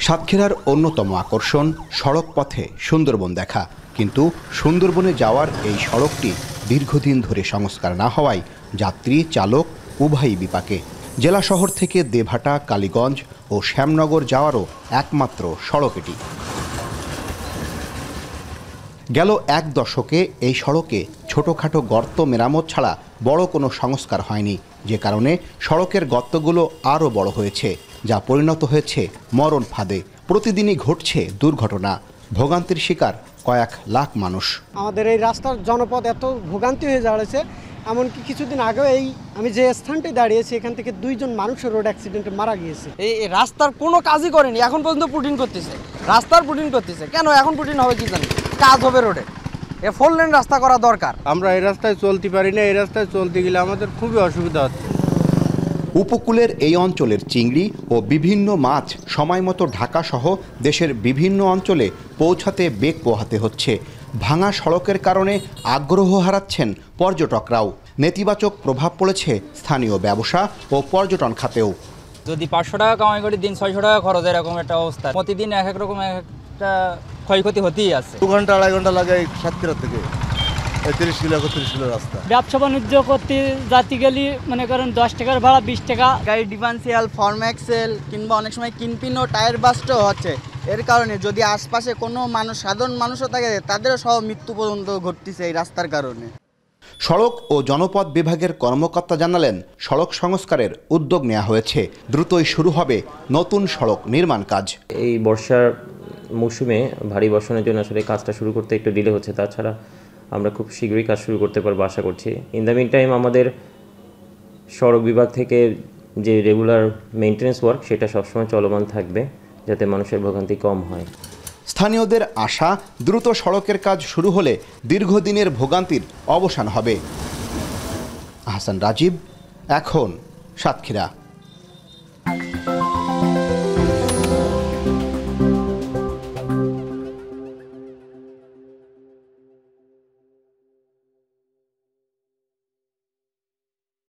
সাতক্ষীরার অন্যতম আকর্ষণ সড়ক পথে সুন্দরবন দেখা, কিন্তু সুন্দরবনে যাওয়ার এই সড়কটি দীর্ঘদিন ধরে সংস্কার না হওয়ায় যাত্রী চালক উভয়ই বিপাকে। জেলা শহর থেকে দেভাটা, কালীগঞ্জ ও শ্যামনগর যাওয়ারও একমাত্র সড়ক এটি। গেল এক দশকে এই সড়কে ছোটোখাটো গর্ত মেরামত ছাড়া বড় কোনো সংস্কার হয়নি, যে কারণে সড়কের গর্তগুলো আরও বড় হয়েছে, যা পরিণত হয়েছে মরণ ফাঁদে। প্রতিদিনই ঘটছে দুর্ঘটনা, ভোগান্তির শিকার কয়েক লাখ মানুষ। আমাদের এই রাস্তার জনপদ এত ভোগান্তি হয়ে দাঁড়িয়েছে, এমনকি কিছুদিন আগেও আমি যে স্থানটায় দাঁড়িয়েছি এখান থেকে 2 জন মানুষের রোড অ্যাক্সিডেন্টে মারা গিয়েছে। এই রাস্তার কোনো কাজই করেনি, এখন পর্যন্ত পুটিং করতেছে, রাস্তার পুটিং করতেছে। কেন এখন পুটিং হবে কি জানি? কাজ হবে রোডে, 4 লেন রাস্তা করা দরকার। আমরা এই রাস্তায় চলতে পারি না, এই রাস্তায় চলতে গেলে আমাদের খুবই অসুবিধা হচ্ছে। উপকূলের এই অঞ্চলের চিংড়ি ও বিভিন্ন মাছ সময়মতো ঢাকা সহ দেশের বিভিন্ন অঞ্চলে পৌঁছাতে বেগ পোহাতে হচ্ছে। ভাঙা সড়কের কারণে আগ্রহ হারাচ্ছেন পর্যটকরাও। নেতিবাচক প্রভাব পড়েছে স্থানীয় ব্যবসা ও পর্যটন খাতেও। যদি 500 টাকা কামাই করি, দিন 600 টাকা খরচ, এরকম একটা অবস্থা। প্রতিদিন এক এক রকম একটা ক্ষয়ক্ষতি হতেই আছে। 2 ঘন্টা 2.5 ঘন্টা লাগে সাতক্ষীরা থেকে 30 কিলো 31 কিলো রাস্তা। ব্যবসা বাণিজ্য করতে যাতে গেলে মনে করেন 10 টাকার ভাড়া 20 টাকা। গাড়ি ডিফারেন্সিয়াল, ফরম্যাক্সেল কিংবা অনেক সময় কিনপিনও টায়ার বাস্টও হচ্ছে। এর কারণে যদি আশপাশে কোনো মানুষ, সাধারণ মানুষও থাকে, তাদেরও সহ মৃত্যু পর্যন্ত ঘটতেছে এই রাস্তার কারণে। সড়ক ও জনপথ বিভাগের কর্মকর্তা জানালেন, সড়ক সংস্কারের উদ্যোগ নেওয়া হয়েছে, দ্রুতই শুরু হবে নতুন সড়ক নির্মাণ কাজ। এই বর্ষার মৌসুমে ভারী বর্ষণের জন্য আসলে কাজটা শুরু করতে একটু ডিলে হচ্ছে, তাছাড়া আমরা খুব শীঘ্রই কাজ শুরু করতে পারবো আশা করছি। ইন দ্য মিন টাইম আমাদের সড়ক বিভাগ থেকে যে রেগুলার মেইনটেনেন্স ওয়ার্ক সেটা সবসময় চলমান থাকবে, যাতে মানুষের ভোগান্তি কম হয়। স্থানীয়দের আশা, দ্রুত সড়কের কাজ শুরু হলে দীর্ঘদিনের ভোগান্তির অবসান হবে। আহসান রাজীব, এখন সাতক্ষীরা।